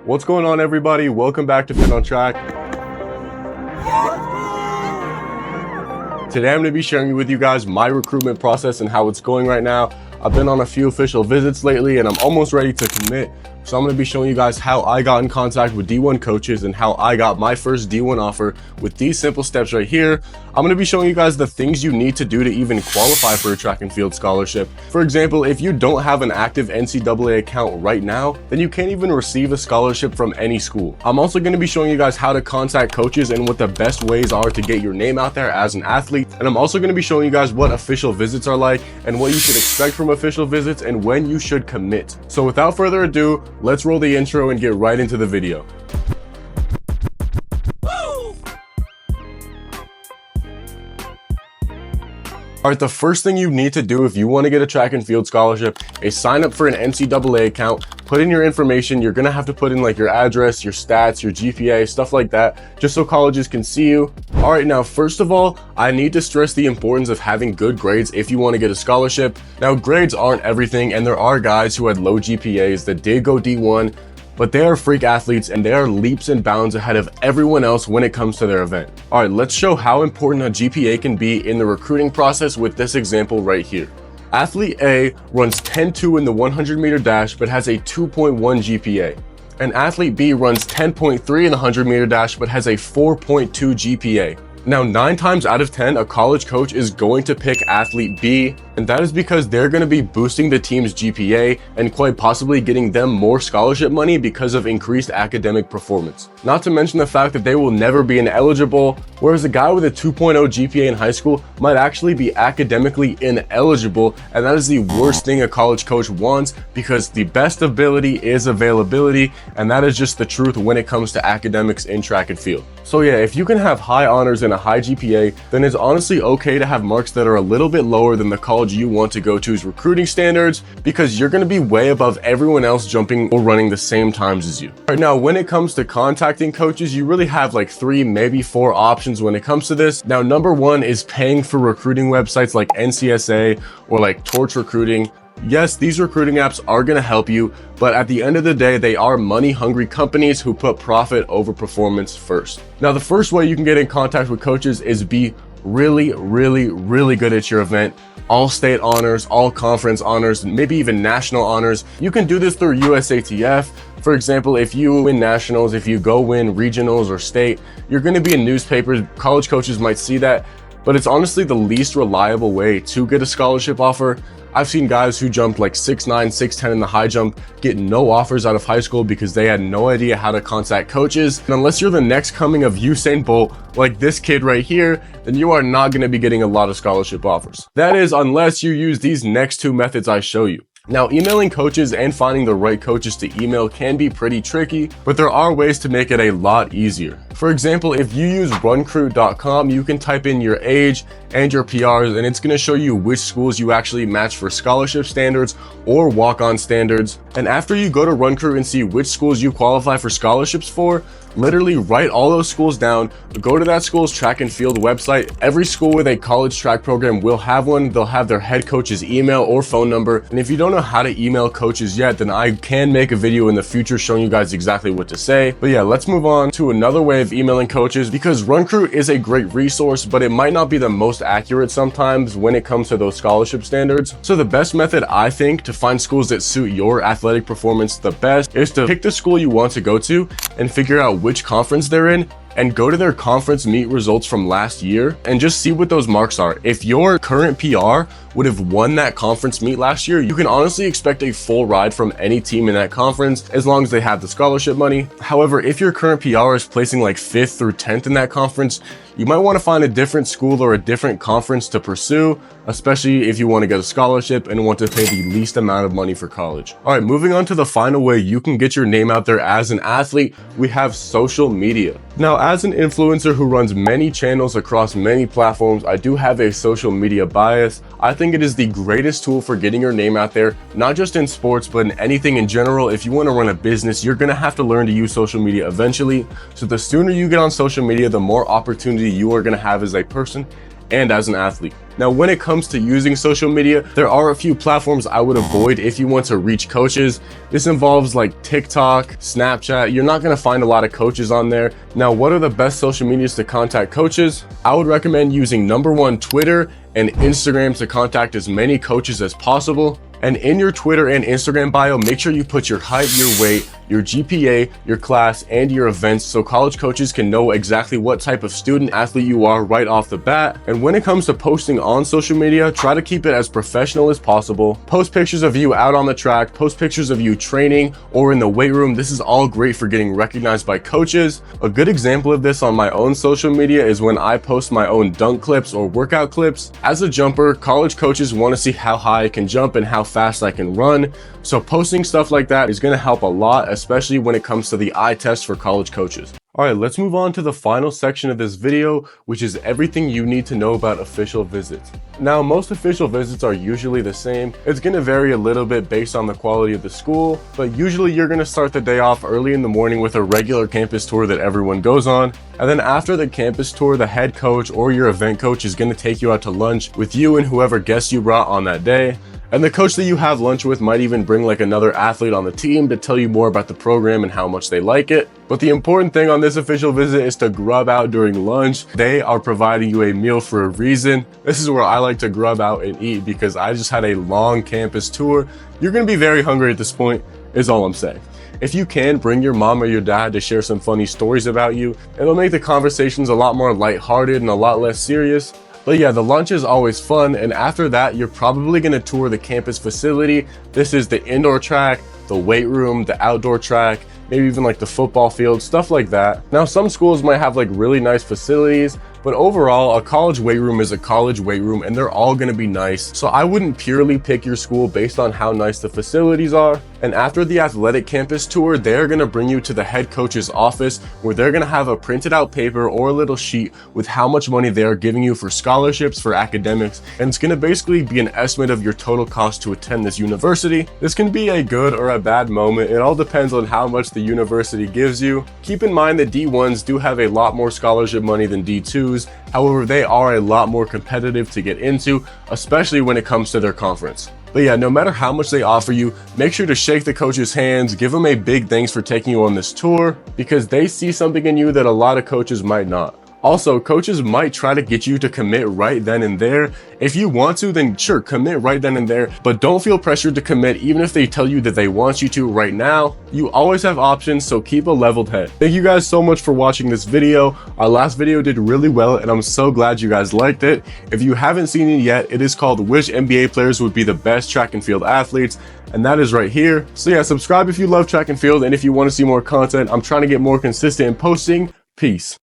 What's going on, everybody? Welcome back to FinnOnTrack. Today I'm going to be sharing with you guys my recruitment process and how it's going right now. I've been on a few official visits lately and I'm almost ready to commit. So I'm going to be showing you guys how I got in contact with D1 coaches and how I got my first D1 offer with these simple steps right here. I'm going to be showing you guys the things you need to do to even qualify for a track and field scholarship. For example, if you don't have an active NCAA account right now, then you can't even receive a scholarship from any school. I'm also going to be showing you guys how to contact coaches and what the best ways are to get your name out there as an athlete. And I'm also going to be showing you guys what official visits are like and what you should expect from official visits and when you should commit. So without further ado, let's roll the intro and get right into the video. Alright, the first thing you need to do if you want to get a track and field scholarship is sign up for an NCAA account, put in your information. You're going to have to put in like your address, your stats, your GPA, stuff like that, just so colleges can see you. Alright, now first of all, I need to stress the importance of having good grades if you want to get a scholarship. Now, grades aren't everything, and there are guys who had low GPAs that did go D1, but they are freak athletes and they are leaps and bounds ahead of everyone else when it comes to their event. All right, let's show how important a GPA can be in the recruiting process with this example right here. Athlete A runs 10.2 in the 100-meter dash but has a 2.1 GPA. And athlete B runs 10.3 in the 100-meter dash but has a 4.2 GPA. Now, 9 times out of 10, a college coach is going to pick athlete B, and that is because they're going to be boosting the team's GPA and quite possibly getting them more scholarship money because of increased academic performance. Not to mention the fact that they will never be ineligible, whereas a guy with a 2.0 GPA in high school might actually be academically ineligible, and that is the worst thing a college coach wants because the best ability is availability, and that is just the truth when it comes to academics in track and field. So yeah, if you can have high honors and a high GPA, then it's honestly okay to have marks that are a little bit lower than the college you want to go to's recruiting standards, because you're going to be way above everyone else jumping or running the same times as you. Right now, when it comes to contacting coaches, you really have like 3, maybe 4 options when it comes to this. Now, number 1 is paying for recruiting websites like NCSA or like Torch Recruiting. Yes, these recruiting apps are going to help you, but at the end of the day, they are money-hungry companies who put profit over performance first. Now, the first way you can get in contact with coaches is be really good at your event. All state honors, all conference honors, maybe even national honors. You can do this through USATF. For example, if you win nationals, if you go win regionals or state, you're going to be in newspapers. College coaches might see that, but it's honestly the least reliable way to get a scholarship offer. I've seen guys who jumped like 6'9", 6'10" in the high jump get no offers out of high school because they had no idea how to contact coaches. And unless you're the next coming of Usain Bolt, like this kid right here, then you are not going to be getting a lot of scholarship offers. That is, unless you use these next 2 methods I show you. Now, emailing coaches and finding the right coaches to email can be pretty tricky, but there are ways to make it a lot easier. For example, if you use runcruit.com, you can type in your age and your PRs, and it's going to show you which schools you actually match for scholarship standards or walk-on standards. And after you go to Runcruit and see which schools you qualify for scholarships for, literally write all those schools down, go to that school's track and field website. Every school with a college track program will have one. They'll have their head coach's email or phone number. And if you don't know how to email coaches yet, then I can make a video in the future showing you guys exactly what to say. But yeah, let's move on to another way of emailing coaches, because Runcruit is a great resource, but it might not be the most accurate sometimes when it comes to those scholarship standards. So the best method, I think, to find schools that suit your athletic performance the best is to pick the school you want to go to and figure out which conference they're in and go to their conference meet results from last year and just see what those marks are. If your current PR would have won that conference meet last year, you can honestly expect a full ride from any team in that conference as long as they have the scholarship money. However, if your current PR is placing like 5th through 10th in that conference, you might want to find a different school or a different conference to pursue, especially if you want to get a scholarship and want to pay the least amount of money for college. All right, moving on to the final way you can get your name out there as an athlete, we have social media. Now, as an influencer who runs many channels across many platforms, I do have a social media bias. I think it is the greatest tool for getting your name out there, not just in sports, but in anything in general. If you want to run a business, you're going to have to learn to use social media eventually. So the sooner you get on social media, the more opportunity you are going to have as a person and as an athlete. Now, when it comes to using social media, there are a few platforms I would avoid if you want to reach coaches. This involves like TikTok, Snapchat. You're not going to find a lot of coaches on there. Now, what are the best social medias to contact coaches? I would recommend using number one, Twitter and Instagram to contact as many coaches as possible. And in your Twitter and Instagram bio, make sure you put your height, your weight, your GPA, your class, and your events so college coaches can know exactly what type of student athlete you are right off the bat. And when it comes to posting on social media, try to keep it as professional as possible. Post pictures of you out on the track, post pictures of you training or in the weight room. This is all great for getting recognized by coaches. A good example of this on my own social media is when I post my own dunk clips or workout clips. As a jumper, college coaches want to see how high I can jump and how fast I can run. So posting stuff like that is going to help a lot, especially when it comes to the eye test for college coaches. All right, let's move on to the final section of this video, which is everything you need to know about official visits. Now, most official visits are usually the same. It's going to vary a little bit based on the quality of the school, but usually you're going to start the day off early in the morning with a regular campus tour that everyone goes on. And then after the campus tour, the head coach or your event coach is going to take you out to lunch with you and whoever guests you brought on that day. And the coach that you have lunch with might even bring like another athlete on the team to tell you more about the program and how much they like it. But the important thing on this official visit is to grub out during lunch. They are providing you a meal for a reason. This is where I like to grub out and eat because I just had a long campus tour. You're going to be very hungry at this point, is all I'm saying. If you can, bring your mom or your dad to share some funny stories about you. It'll make the conversations a lot more lighthearted and a lot less serious. But yeah, the lunch is always fun, and after that, you're probably going to tour the campus facility. This is the indoor track, the weight room, the outdoor track, maybe even like the football field, stuff like that. Now, some schools might have like really nice facilities, but overall, a college weight room is a college weight room and they're all going to be nice. So I wouldn't purely pick your school based on how nice the facilities are. And after the athletic campus tour, they're going to bring you to the head coach's office where they're going to have a printed out paper or a little sheet with how much money they're giving you for scholarships, for academics. And it's going to basically be an estimate of your total cost to attend this university. This can be a good or a bad moment. It all depends on how much the university gives you. Keep in mind that D1s do have a lot more scholarship money than D2s. However, they are a lot more competitive to get into, especially when it comes to their conference. But yeah, no matter how much they offer you, make sure to shake the coach's hands, give them a big thanks for taking you on this tour, because they see something in you that a lot of coaches might not. Also, coaches might try to get you to commit right then and there. If you want to, then sure, commit right then and there, but don't feel pressured to commit even if they tell you that they want you to right now. You always have options, so keep a leveled head. Thank you guys so much for watching this video. Our last video did really well, and I'm so glad you guys liked it. If you haven't seen it yet, it is called Which NBA Players Would Be the Best Track and Field Athletes, and that is right here. So yeah, subscribe if you love track and field, and if you want to see more content. I'm trying to get more consistent in posting. Peace.